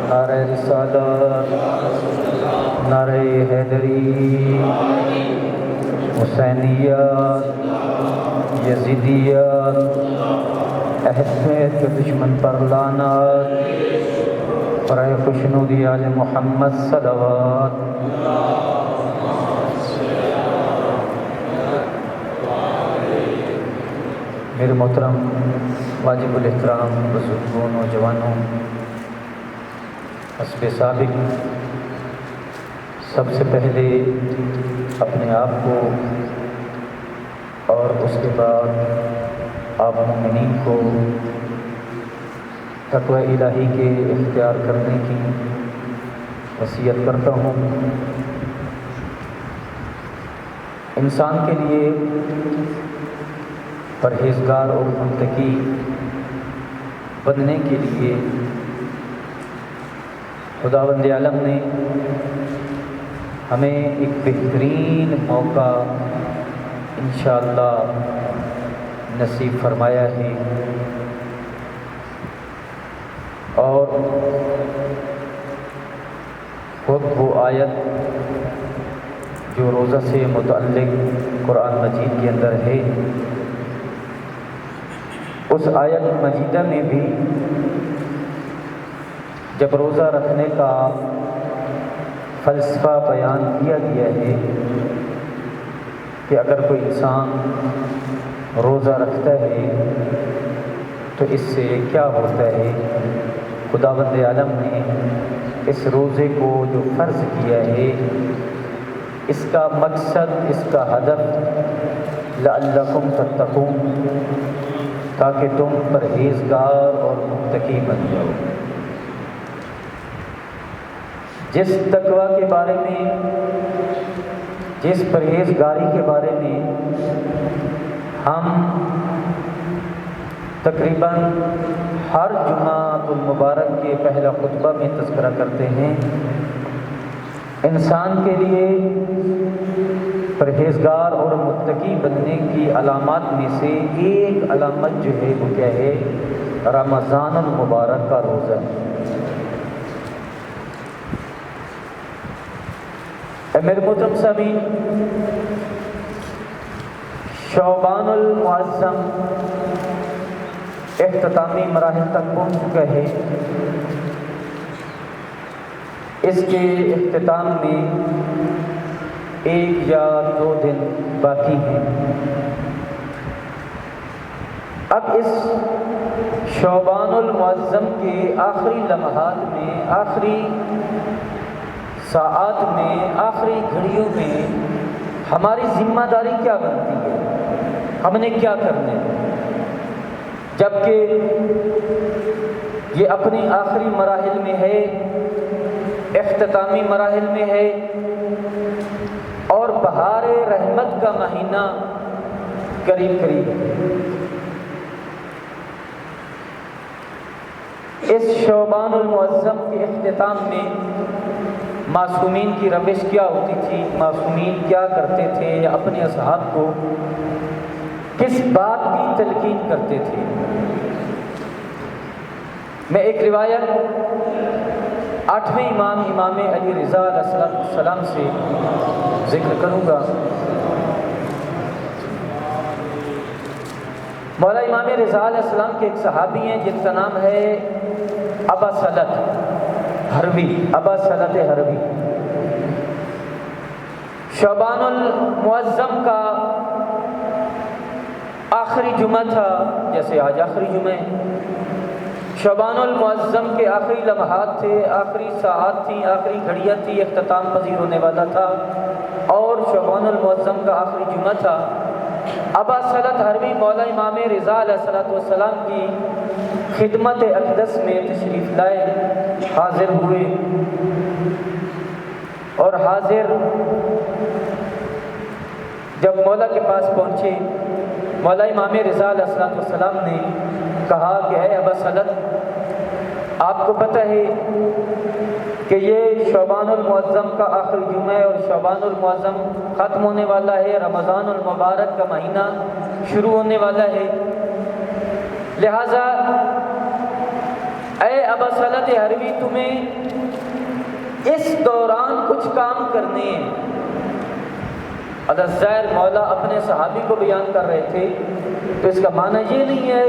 نعرہ رسالت، نعرہ حیدری، حسینیت، یزیدیت، اہل بیت کے دشمن پر لعنت، برائے خوشنودی آل محمد صلوات۔ میرے محترم واجب الاحترام بزرگوں، نوجوانوں، حسب سابق، سب سے پہلے اپنے آپ کو اور اس کے بعد آپ مومنین کو تقوی الہی کے اختیار کرنے کی وصیت کرتا ہوں۔ انسان کے لیے پرہیزگار اور متقی بننے کے لیے خداوند عالم نے ہمیں ایک بہترین موقع انشاءاللہ نصیب فرمایا ہے، اور خود وہ آیت جو روزہ سے متعلق قرآن مجید کے اندر ہے، اس آیت مجیدہ میں بھی جب روزہ رکھنے کا فلسفہ بیان کیا گیا ہے کہ اگر کوئی انسان روزہ رکھتا ہے تو اس سے کیا ہوتا ہے، خداوند عالم نے اس روزے کو جو فرض کیا ہے، اس کا مقصد، اس کا ہدف لعلکم تتقون، تاکہ تم پرہیزگار اور متقی بن جاؤ۔ جس تقوی کے بارے میں، جس پرہیزگاری کے بارے میں ہم تقریباً ہر جمعہ المبارک کے پہلا خطبہ میں تذکرہ کرتے ہیں، انسان کے لیے پرہیزگار اور متقی بننے کی علامات میں سے ایک علامت جو ہے وہ کیا ہے؟ رمضان المبارک کا روزہ۔ میرے محترم سامعین، شعبان المعظم اختتامی مراحل تک پہنچ چکا ہے۔ اس کے اختتام میں 1 یا 2 دن باقی ہیں۔ اب اس شعبان المعظم کے آخری لمحات میں، آخری ساعات میں، آخری گھڑیوں میں ہماری ذمہ داری کیا بنتی ہے، ہم نے کیا کرنا ہے؟ جبکہ یہ اپنی آخری مراحل میں ہے، اختتامی مراحل میں ہے، اور بہار رحمت کا مہینہ قریب قریب ہے۔ اس شعبان المعظم کے اختتام میں معصومین کی روش کیا ہوتی تھی، معصومین کیا کرتے تھے، یا اپنے اصحاب کو کس بات کی تلقین کرتے تھے؟ میں ایک روایت 8ویں امام علی رضا علیہ السلام سے ذکر کروں گا۔ مولا امام رضا علیہ السلام کے ایک صحابی ہیں جن کا نام ہے ابا سلط حربی، ابا سلط حربی۔ شعبان المعظم کا آخری جمعہ تھا، جیسے آج آخری جمعہ ہے۔ شعبان المعظم کے آخری لمحات تھے، آخری ساعات تھیں، آخری گھڑیاں تھیں، اختتام پذیر ہونے والا تھا، اور شعبان المعظم کا آخری جمعہ تھا۔ ابا سلط حربی مولا امام رضا علیہ السلام کی خدمت اقدس میں تشریف لائے، حاضر ہوئے، اور حاضر جب مولا کے پاس پہنچے، مولا امام رضا علیہ السلام نے کہا کہ اے ابا سلط، آپ کو پتہ ہے کہ یہ شعبان المعظم کا آخری جمعہ ہے، اور شعبان المعظم ختم ہونے والا ہے، رمضان المبارک کا مہینہ شروع ہونے والا ہے، لہٰذا اے ابا سلط حربی تمہیں اس دوران کچھ کام کرنے ہیں۔ حضرت زیر مولا اپنے صحابی کو بیان کر رہے تھے، تو اس کا معنی یہ نہیں ہے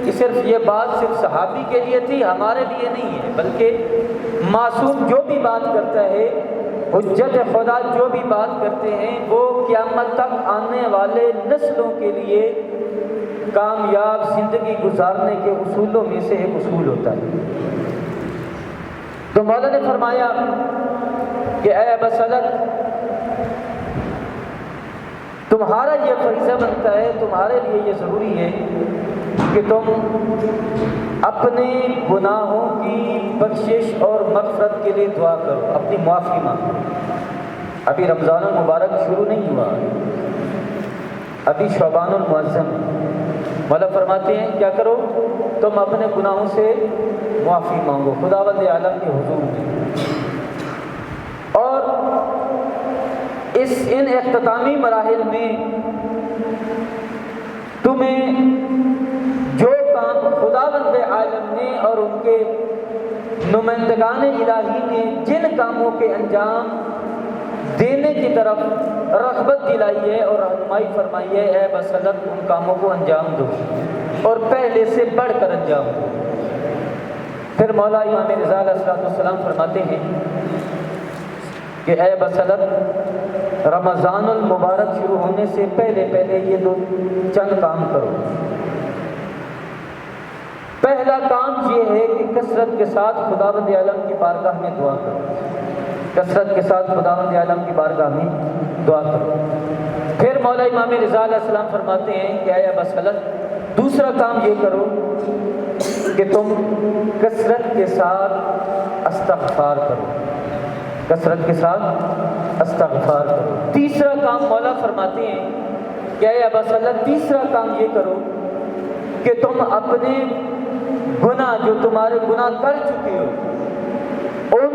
کہ صرف یہ بات صرف صحابی کے لیے تھی، ہمارے لیے نہیں ہے، بلکہ معصوم جو بھی بات کرتا ہے، حجت خدا جو بھی بات کرتے ہیں، وہ قیامت تک آنے والے نسلوں کے لیے کامیاب زندگی گزارنے کے اصولوں میں سے ایک اصول ہوتا ہے۔ تو مولا نے فرمایا کہ اے ابا سلط، تمہارا یہ فریضہ بنتا ہے، تمہارے لیے یہ ضروری ہے کہ تم اپنے گناہوں کی بخشش اور مغفرت کے لیے دعا کرو، اپنی معافی مانگو۔ ابھی رمضان المبارک شروع نہیں ہوا، ابھی شعبان المعظم ہے۔ مولا فرماتے ہیں کیا کرو؟ تم اپنے گناہوں سے معافی مانگو خداوند عالم کے حضور میں، اور ان اختتامی مراحل میں تمہیں جو کام خداوند عالم نے اور ان کے نمائندگان الہی نے جن کاموں کے انجام دینے کی طرف رغبت دلائی ہے اور رہنمائی فرمائی ہے، اے بسلط ان کاموں کو انجام دو اور پہلے سے بڑھ کر انجام دو۔ پھر مولا امام رضا علیہ السلام فرماتے ہیں کہ اے بسلط رمضان المبارک شروع ہونے سے پہلے یہ دو چند کام کرو۔ پہلا کام یہ ہے کہ کثرت کے ساتھ خداوند عالم کی بارگاہ میں دعا کرو، کثرت کے ساتھ خداوند عالم کی بارگاہ میں دعا کرو۔ پھر مولا امام رضا علیہ السلام فرماتے ہیں کہ اے بسلط دوسرا کام یہ کرو کہ تم کثرت کے ساتھ استغفار کرو، کثرت کے ساتھ استغفار کرو۔ تیسرا کام مولا فرماتے ہیں کہ اے ابا سلط تیسرا کام یہ کرو کہ تم اپنے گناہ جو تمہارے گناہ کر چکے ہو ان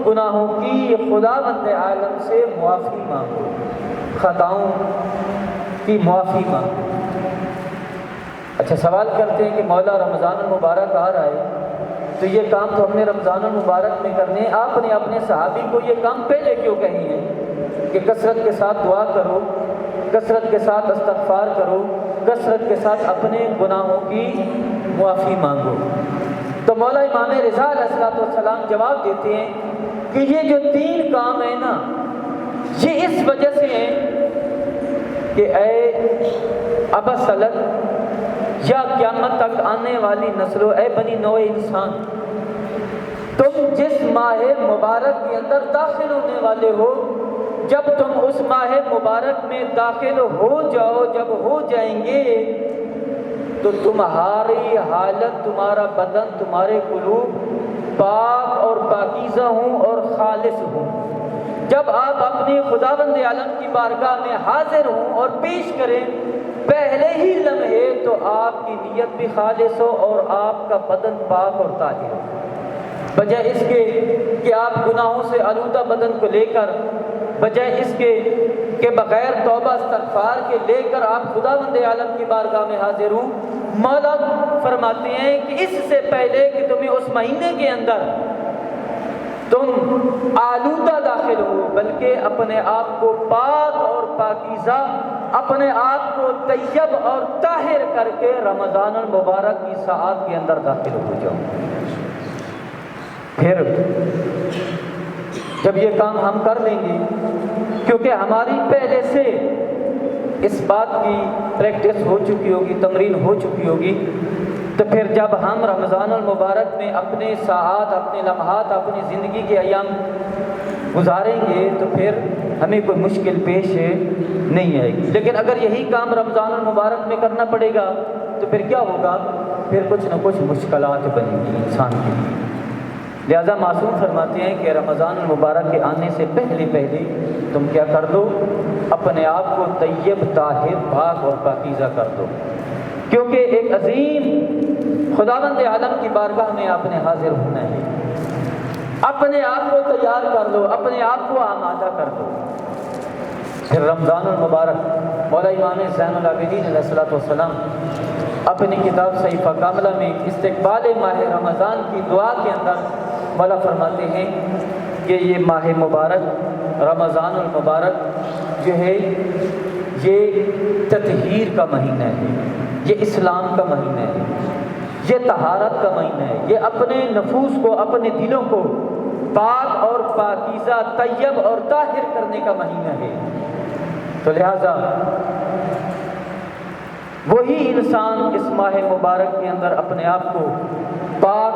گناہوں کی خداوند عالم سے معافی مانگو، خطاؤں کی معافی مانگو۔ اچھا، سوال کرتے ہیں کہ مولا رمضان المبارک آ رہا ہے تو یہ کام تو ہم نے رمضان المبارک میں کرنے ہیں، آپ نے اپنے صحابی کو یہ کام پہلے کیوں کہی ہے کہ کثرت کے ساتھ دعا کرو، کثرت کے ساتھ استغفار کرو، کثرت کے ساتھ اپنے گناہوں کی معافی مانگو؟ تو مولا امام رضا علیہ السلام جواب دیتے ہیں کہ یہ جو تین کام ہیں نا، یہ اس وجہ سے ہیں کہ اے ابا سلط یا قیامت تک آنے والی نسلوں، اے بنی نوع انسان، تم جس ماہ مبارک کے اندر داخل ہونے والے ہو، جب تم اس ماہ مبارک میں داخل ہو جاؤ، جب ہو جائیں گے تو تمہاری حالت، تمہارا بدن، تمہارے قلوب پاک اور پاکیزہ ہوں اور خالص ہوں۔ جب آپ اپنی خداوند عالم کی بارگاہ میں حاضر ہوں اور پیش کریں، پہلے ہی لمحے تو آپ کی نیت بھی خالص ہو اور آپ کا بدن پاک اور طاہر ہو، بجائے اس کے کہ آپ گناہوں سے آلودہ بدن کو لے کر، بجائے اس کے کہ بغیر توبہ استغفار کے لے کر آپ خداوند عالم کی بارگاہ میں حاضر ہوں۔ مولا فرماتے ہیں کہ اس سے پہلے کہ تمہیں اس مہینے کے اندر تم آلودہ داخل ہو، بلکہ اپنے آپ کو پاک اور پاکیزہ، اپنے آپ کو طیب اور طاہر کر کے رمضان المبارک کی ساعات کے اندر داخل ہو جاؤ۔ پھر جب یہ کام ہم کر لیں گے، کیونکہ ہماری پہلے سے اس بات کی پریکٹس ہو چکی ہوگی، تمرین ہو چکی ہوگی، تو پھر جب ہم رمضان المبارک میں اپنے ساعات، اپنے لمحات، اپنی زندگی کے ایام گزاریں گے تو پھر ہمیں کوئی مشکل پیش نہیں آئے گی۔ لیکن اگر یہی کام رمضان المبارک میں کرنا پڑے گا تو پھر کیا ہوگا؟ پھر کچھ نہ کچھ مشکلات بنیں گی انسان کے لیے۔ لہذا معصوم فرماتے ہیں کہ رمضان المبارک کے آنے سے پہلے تم کیا کر دو؟ اپنے آپ کو طیب، طاہر، پاک اور پاکیزہ کر دو، کیونکہ ایک عظیم خداوند عالم کی بارگاہ میں آپ نے حاضر ہونا ہے۔ اپنے آپ کو تیار کر دو، اپنے آپ کو آمادہ کر دو۔ پھر رمضان المبارک مولا امام زین العابدین علیہ السلام اپنی کتاب صحیفہ کاملہ میں استقبال ماہ رمضان کی دعا کے اندر مولا فرماتے ہیں کہ یہ ماہ مبارک رمضان المبارک جو ہے یہ تطہیر کا مہینہ ہے، یہ اسلام کا مہینہ ہے، یہ طہارت کا مہینہ ہے، یہ اپنے نفوس کو، اپنے دلوں کو پاک اور پاکیزہ، طیب اور طاہر کرنے کا مہینہ ہے۔ تو لہذا وہی انسان اس ماہ مبارک کے اندر اپنے آپ کو پاک،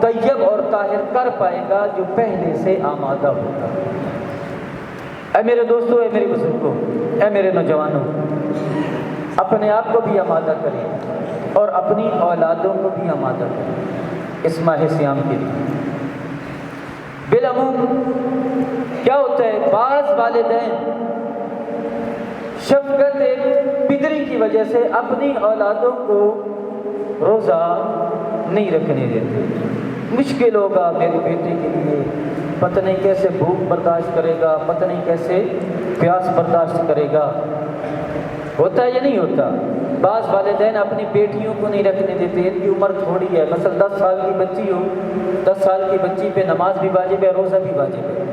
طیب اور طاہر کر پائے گا جو پہلے سے آمادہ ہوگا۔ اے میرے دوستو، اے میرے بزرگوں، اے میرے نوجوانوں، اپنے آپ کو بھی آمادہ کریں اور اپنی اولادوں کو بھی آمادہ کریں اس ماہ صیام کے لیے۔ بالعموم کیا ہوتا ہے، بعض والدین شفقت پدری کی وجہ سے اپنی اولادوں کو روزہ نہیں رکھنے دیتے۔ مشکل ہوگا میرے بیٹے کے لیے، پتہ نہیں کیسے بھوک برداشت کرے گا، پتہ نہیں کیسے پیاس برداشت کرے گا۔ ہوتا ہے یا نہیں ہوتا؟ بعض والدین اپنی بیٹیوں کو نہیں رکھنے دیتے، ان کی عمر تھوڑی ہے، مثلا 10 سال کی بچی ہو، 10 سال کی بچی پہ نماز بھی واجب ہے، روزہ بھی واجب ہے،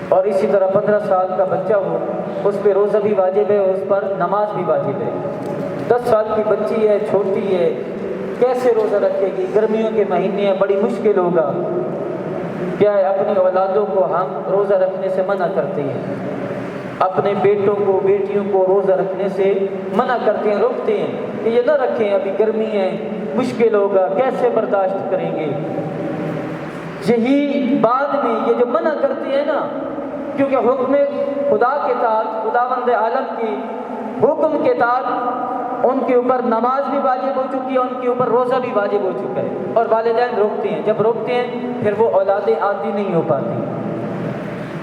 اور اسی طرح 15 سال کا بچہ ہو، اس پہ روزہ بھی واجب ہے، اس پر نماز بھی واجب ہے۔ 10 سال کی بچی ہے، چھوٹی ہے، کیسے روزہ رکھے گی؟ گرمیوں کے مہینے ہیں، بڑی مشکل ہوگا۔ کیا ہے، اپنی اولادوں کو ہم روزہ رکھنے سے منع کرتے ہیں، اپنے بیٹوں کو، بیٹیوں کو روزہ رکھنے سے منع کرتے ہیں، روکتے ہیں کہ یہ نہ رکھیں، ابھی گرمی ہے، مشکل ہوگا، کیسے برداشت کریں گے۔ یہی بعد میں یہ جو منع کرتے ہیں نا، کیونکہ حکم خدا کے تحت، خداوند عالم کی حکم کے تحت ان کے اوپر نماز بھی واجب ہو چکی ہے، ان کے اوپر روزہ بھی واجب ہو چکا ہے، اور والدین روکتے ہیں۔ جب روکتے ہیں پھر وہ اولادیں عادی نہیں ہو پاتی،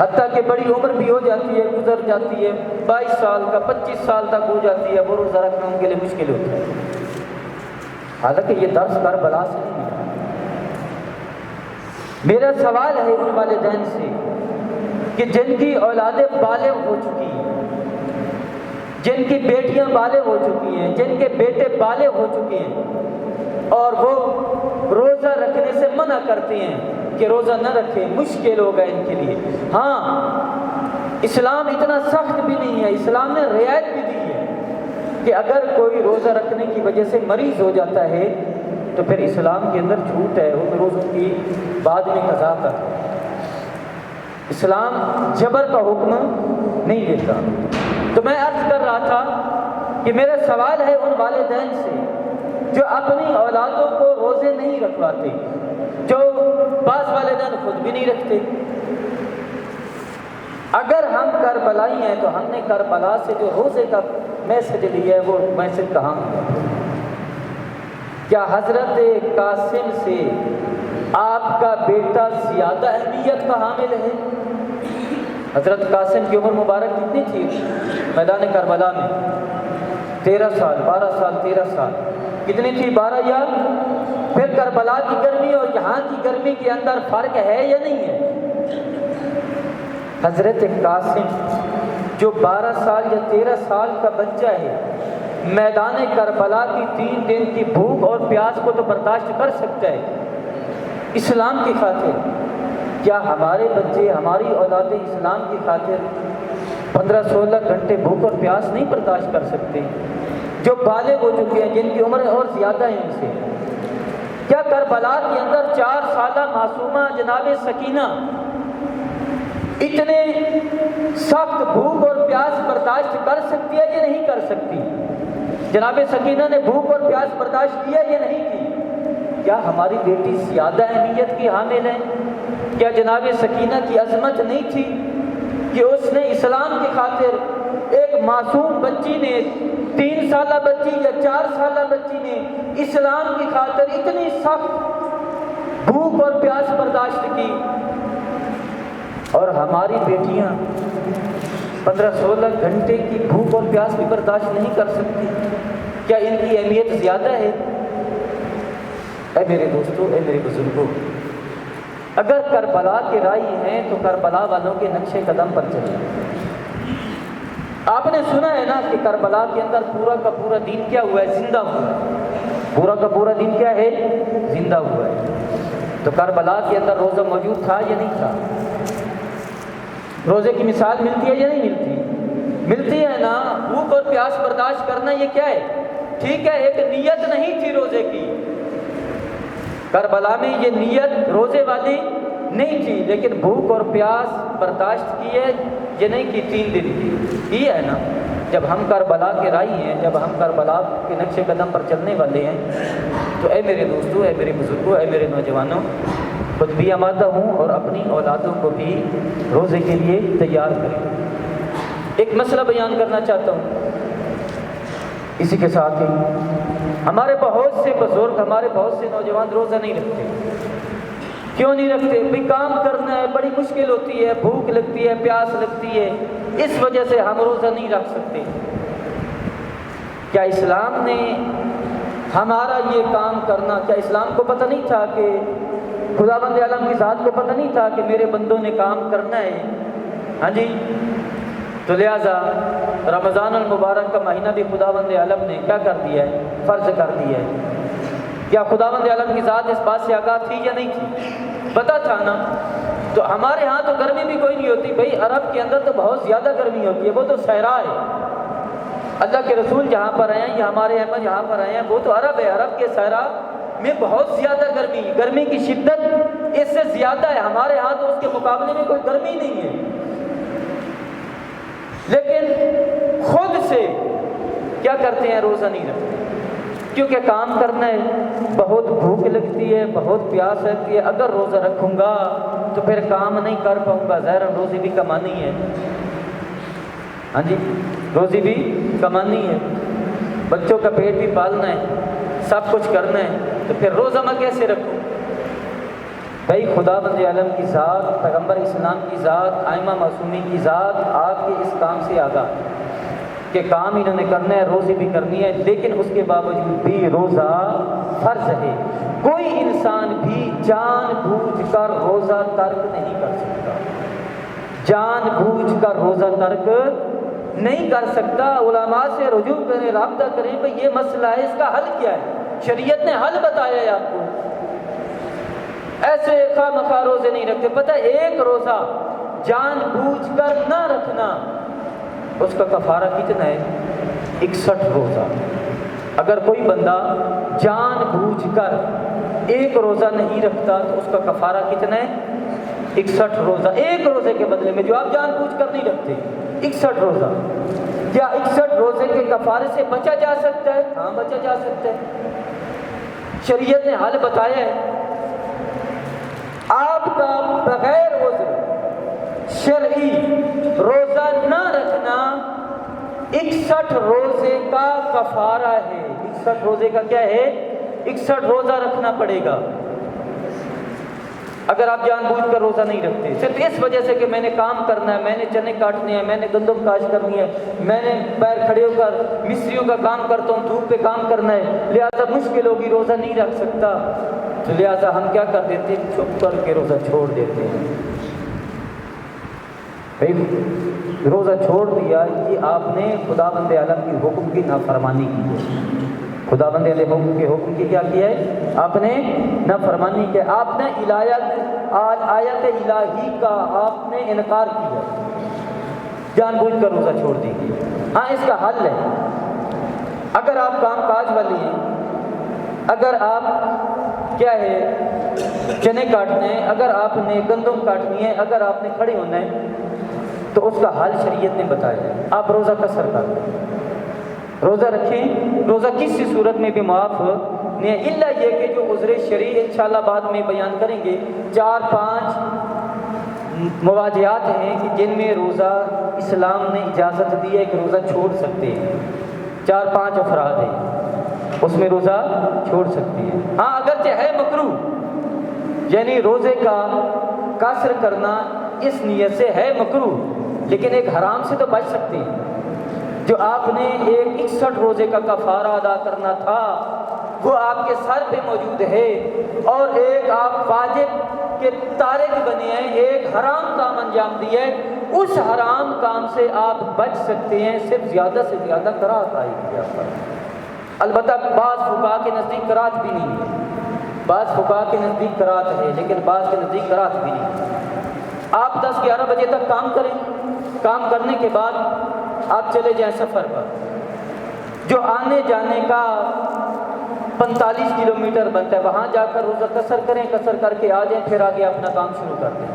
حتیٰ کہ بڑی عمر بھی ہو جاتی ہے، گزر جاتی ہے، 22 سال کا، 25 سال تک ہو جاتی ہے، وہ روزہ رکھنا ان کے لیے مشکل ہوتا ہے۔ حالانکہ یہ درس کربلا سے نہیں ملا۔ میرا سوال ہے ان والدین سے کہ جن کی اولادیں بالغ ہو چکی ہیں، جن کی بیٹیاں بالغ ہو چکی ہیں، جن کے بیٹے بالغ ہو چکے ہیں، اور وہ روزہ رکھنے سے منع کرتے ہیں کہ روزہ نہ رکھیں، مشکل ہوگا ان کے لیے۔ ہاں، اسلام اتنا سخت بھی نہیں ہے، اسلام نے رعایت بھی دی ہے کہ اگر کوئی روزہ رکھنے کی وجہ سے مریض ہو جاتا ہے تو پھر اسلام کے اندر چھوٹ ہے، ان روزوں کی بعد میں قضا کر۔ اسلام جبر کا حکم نہیں دیتا۔ تو میں عرض کر رہا تھا کہ میرا سوال ہے ان والدین سے جو اپنی اولادوں کو روزے نہیں رکھواتے، جو بعض والدین خود بھی نہیں رکھتے۔ اگر ہم کربلائی ہیں تو ہم نے کربلا سے جو روزے کا میسج لیا ہے وہ میسج کہاں ہے؟ کیا حضرت قاسم سے آپ کا بیٹا زیادہ اہمیت کا حامل ہے؟ حضرت قاسم کی عمر مبارک کتنی تھی میدان کربلا میں؟ 13 سال، 12 سال، 13 سال، کتنی تھی؟ 12 یا؟ پھر کربلا کی گرمی اور یہاں کی گرمی کے اندر فرق ہے یا نہیں ہے؟ حضرت قاسم جو 12 سال یا 13 سال کا بچہ ہے، میدان کربلا کی 3 دن کی بھوک اور پیاس کو تو برداشت کر سکتا ہے اسلام کی خاطر۔ کیا ہمارے بچے، ہماری اولادیں اسلام کی خاطر 15-16 گھنٹے بھوک اور پیاس نہیں برداشت کر سکتے؟ جو بالغ ہو چکے ہیں، جن کی عمر اور زیادہ ہے ان سے، کیا کربلا کے اندر 4 سالہ معصومہ جناب سکینہ اتنے سخت بھوک اور پیاس برداشت کر سکتی ہے یا نہیں کر سکتی؟ جناب سکینہ نے بھوک اور پیاس برداشت کیا یا نہیں کی؟ کیا ہماری بیٹی زیادہ اہمیت کی حامل ہے؟ کیا جناب سکینہ کی عظمت نہیں تھی کہ اس نے اسلام کی خاطر، ایک معصوم بچی نے، 3 سالہ بچی یا 4 سالہ بچی نے اسلام کی خاطر اتنی سخت بھوک اور پیاس برداشت کی؟ اور ہماری بیٹیاں 15-16 گھنٹے کی بھوک اور پیاس بھی برداشت نہیں کر سکتی؟ کیا ان کی اہمیت زیادہ ہے؟ اے میرے دوستو، اے میرے بزرگوں، اگر کربلا کے رائی ہیں تو کربلا والوں کے نقش قدم پر چلیں۔ آپ نے سنا ہے نا کہ کربلا کے اندر پورا کا پورا دین کیا ہوا ہے؟ زندہ ہوا ہے۔ پورا کا پورا دین کیا ہے؟ زندہ ہوا ہے۔ تو کربلا کے اندر روزہ موجود تھا یا نہیں تھا؟ روزے کی مثال ملتی ہے یا نہیں ملتی؟ ملتی ہے نا۔ بھوک اور پیاس برداشت کرنا یہ کیا ہے؟ ٹھیک ہے، ایک نیت نہیں تھی روزے کی، کربلا میں یہ نیت روزے والی نہیں تھی، لیکن بھوک اور پیاس برداشت کی ہے، یہ نہیں کی 3 دن کی ہے نا۔ جب ہم کربلا کے راہی ہیں، جب ہم کربلا کے نقش قدم پر چلنے والے ہیں، تو اے میرے دوستو، اے میرے بزرگوں، اے میرے نوجوانوں، خود بھی آمادہ ہوں اور اپنی اولادوں کو بھی روزے کے لیے تیار کریں۔ ایک مسئلہ بیان کرنا چاہتا ہوں اسی کے ساتھ ہی، ہمارے بہت سے بزرگ، ہمارے بہت سے نوجوان روزہ نہیں رکھتے۔ کیوں نہیں رکھتے؟ بھئی کام کرنا ہے، بڑی مشکل ہوتی ہے، بھوک لگتی ہے، پیاس لگتی ہے، اس وجہ سے ہم روزہ نہیں رکھ سکتے۔ کیا اسلام نے ہمارا یہ کام کرنا، کیا اسلام کو پتہ نہیں تھا کہ خداوند عالم کی ذات کو پتہ نہیں تھا کہ میرے بندوں نے کام کرنا ہے؟ ہاں جی، تو لہٰذا رمضان المبارک کا مہینہ بھی خداوند عالم نے کیا کر دیا ہے؟ فرض کر دیا ہے۔ کیا خداوند عالم کی ذات اس بات سے آگاہ تھی یا نہیں تھی؟ پتہ تھا نا۔ تو ہمارے ہاں تو گرمی بھی کوئی نہیں ہوتی بھائی، عرب کے اندر تو بہت زیادہ گرمی ہوتی ہے، وہ تو صحرا ہے۔ اللہ کے رسول جہاں پر آئے ہیں یا ہمارے احمد جہاں پر آئے ہیں وہ تو عرب ہے، عرب کے صحرا میں بہت زیادہ گرمی کی شدت اس سے زیادہ ہے۔ ہمارے ہاں تو اس کے مقابلے میں کوئی گرمی نہیں ہے، لیکن خود سے کیا کرتے ہیں؟ روزہ نہیں رکھتے، کیونکہ کام کرنا ہے، بہت بھوک لگتی ہے، بہت پیاس لگتی ہے، اگر روزہ رکھوں گا تو پھر کام نہیں کر پاؤں گا، ظاہر روزی بھی کمانی ہے۔ ہاں جی، روزی بھی کمانی ہے، بچوں کا پیٹ بھی پالنا ہے، سب کچھ کرنا ہے، تو پھر روزہ میں کیسے رکھوں؟ بھائی خداوند عالم کی ذات، پیغمبر اسلام کی ذات، ائمہ معصومین کی ذات آپ کے اس کام سے آگاہ کہ کام انہوں نے کرنا ہے، روزی بھی کرنی ہے، لیکن اس کے باوجود بھی روزہ فرض ہے۔ کوئی انسان بھی جان بوجھ کر روزہ ترک نہیں کر سکتا، جان بوجھ کر روزہ ترک نہیں کر سکتا۔ علماء سے رجوع کریں، رابطہ کریں، بھئی یہ مسئلہ ہے، اس کا حل کیا ہے؟ شریعت نے حل بتایا ہے آپ کو۔ ایسے خواہ مخواہ روزے نہیں رکھتے۔ پتہ ہے ایک روزہ جان بوجھ کر نہ رکھنا، اس کا کفارہ کتنا ہے؟ 61 روزہ۔ اگر کوئی بندہ جان بوجھ کر ایک روزہ نہیں رکھتا تو اس کا کفارہ کتنا ہے؟ 61 روزہ۔ ایک روزے کے بدلے میں جو آپ جان بوجھ کر نہیں رکھتے، 61 روزہ۔ کیا 61 روزے کے کفارے سے بچا جا سکتا ہے؟ ہاں بچا جا سکتا ہے، شریعت نے حل بتایا ہے۔ آپ کا بغیر عذر شرعی روزہ نہ رکھنا 61 روزے کا کفارہ ہے۔ 61 روزے کا کیا ہے؟ 61 روزہ رکھنا پڑے گا اگر آپ جان بوجھ کر روزہ نہیں رکھتے، صرف اس وجہ سے کہ میں نے کام کرنا ہے، میں نے چنے کاٹنے ہیں، میں نے گندم کاشت کرنی ہے، میں نے پیر کھڑے ہو کر مستریوں کا کام کرتا ہوں، دھوپ پہ کام کرنا ہے، لہٰذا مشکل ہوگی، روزہ نہیں رکھ سکتا، تو لہٰذا ہم کیا کر دیتے ہیں؟ چھپ کر کے روزہ چھوڑ دیتے ہیں۔ بھائی روزہ چھوڑ دیا، یہ آپ نے خداوند عالم کی حکم کی نافرمانی کی ہے۔ خداوند عالم کے حکم کی کیا کیا ہے؟ آپ نے نافرمانی کی، آپ نے آیت الہی کا آپ نے انکار کیا، جان بوجھ کر روزہ چھوڑ دی۔ ہاں اس کا حل ہے، اگر آپ کام کاج والے ہیں، اگر آپ کیا ہے چنے کاٹنے ہیں، اگر آپ نے گندم کاٹنی ہے، اگر آپ نے کھڑے ہونا ہے، تو اس کا حل شریعت نے بتایا ہے۔ آپ روزہ قصر کر دیں، روزہ رکھیں، روزہ کسی صورت میں بھی معاف نہیں، الا یہ کہ جو عذر شرعی انشاءاللہ بعد میں بیان کریں گے، 4-5 مواجہات ہیں کہ جن میں روزہ اسلام نے اجازت دی ہے کہ روزہ چھوڑ سکتے ہیں، 4-5 افراد ہیں، اس میں روزہ چھوڑ سکتی ہے۔ ہاں اگرچہ ہے مکروہ، یعنی روزے کا قصر کرنا اس نیت سے ہے مکروہ، لیکن ایک حرام سے تو بچ سکتے ہیں۔ جو آپ نے ایک 61 روزے کا کفارہ ادا کرنا تھا وہ آپ کے سر پہ موجود ہے، اور ایک آپ واجب کے تارک بنے ہیں، ایک حرام کام انجام دیے، اس حرام کام سے آپ بچ سکتے ہیں صرف زیادہ سے زیادہ قرات آئے گی آپ پر۔ البتہ بعض فقہا کے نزدیک قرات بھی نہیں ہے، بعض فقہا کے نزدیک قرات ہے لیکن بعض کے نزدیک قرات بھی نہیں ہے۔ آپ 10-11 بجے تک کام کریں، کام کرنے کے بعد آپ چلے جائیں سفر پر، جو آنے جانے کا 45 کلومیٹر بنتا ہے، وہاں جا کر روزہ قصر کریں، قصر کر کے آ جائیں، پھر آگے اپنا کام شروع کر دیں۔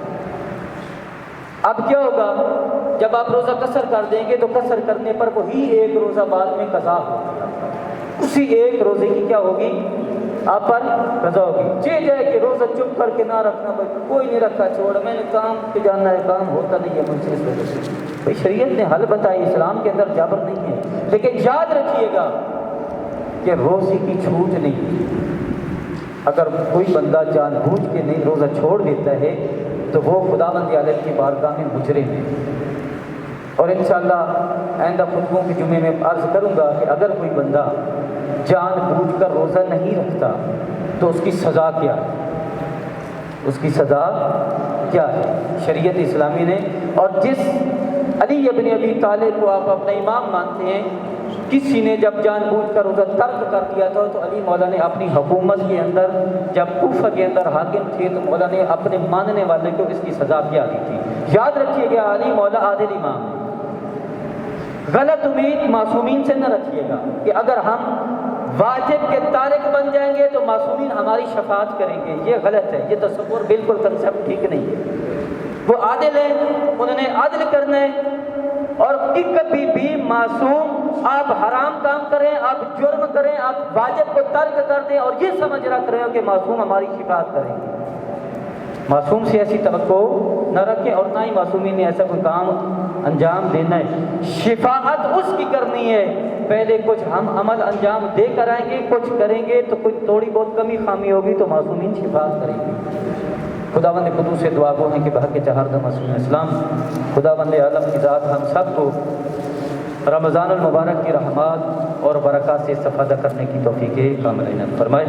اب کیا ہوگا، جب آپ روزہ قصر کر دیں گے تو قصر کرنے پر وہی ایک روزہ بعد میں قضا ہوگی، اسی ایک روزے کی کیا ہوگی آپ پر قضا ہوگی۔ یہ جائے کہ روزہ چپ کر کے نہ رکھنا، بھائی کوئی نہیں رکھا، چھوڑ، میں نے کام پہ جانا ہے، کام ہوتا نہیں ہے مجھ سے اس وجہ سے۔ بھائی شریعت نے حل بتائی، اسلام کے اندر جبر نہیں ہے، لیکن یاد رکھیے گا کہ روزے کی چھوٹ نہیں۔ اگر کوئی بندہ جان بوجھ کے نہیں روزہ چھوڑ دیتا ہے تو وہ خداوند عالم کی بارگاہ میں مجرم ہے۔ اور انشاءاللہ آئندہ خطبوں کے جمعے میں عرض کروں گا کہ اگر کوئی بندہ جان بوجھ کر روزہ نہیں رکھتا تو اس کی سزا کیا ہے، اس کی سزا کیا ہے شریعت اسلامی نے۔ اور جس علی ابن ابی طالب کو آپ اپنا امام مانتے ہیں، کسی نے جب جان بوجھ کر روزہ ترک کر دیا تھا تو علی مولا نے اپنی حکومت کے اندر، جب کوفہ کے اندر حاکم تھے، تو مولا نے اپنے ماننے والے کو اس کی سزا کیا دی تھی۔ یاد رکھیے گا علی مولا عادل امام ہے۔ غلط امید معصومین سے نہ رکھیے گا کہ اگر ہم واجب کے تارک بن جائیں گے تو معصومین ہماری شفاعت کریں گے، یہ غلط ہے، یہ تصور بالکل کنسیپٹ ٹھیک نہیں ہے۔ وہ عادل ہیں، انہوں نے عدل کرنا ہے، اور کبھی بھی معصوم آپ حرام کام کریں، آپ جرم کریں، آپ واجب کو ترک کر دیں اور یہ سمجھ رکھ رہے ہو کہ معصوم ہماری شفاعت کریں گے۔ معصوم سے ایسی توقع نہ رکھیں، اور نہ ہی معصومین نے ایسا کوئی کام انجام دینا ہے۔ شفاعت اس کی کرنی ہے، پہلے کچھ ہم عمل انجام دے کر آئیں گے، کچھ کریں گے تو کچھ تھوڑی بہت کمی خامی ہوگی تو معصومین شفاعت کریں گے۔ خداوند قدوس سے دعا گو ہیں کہ بحق چہاردہ معصوم اسلام خداوند عالم کی ذات ہم سب کو رمضان المبارک کی رحمات اور برکات سے استفادہ کرنے کی توفیق کامل عنایت فرمائے۔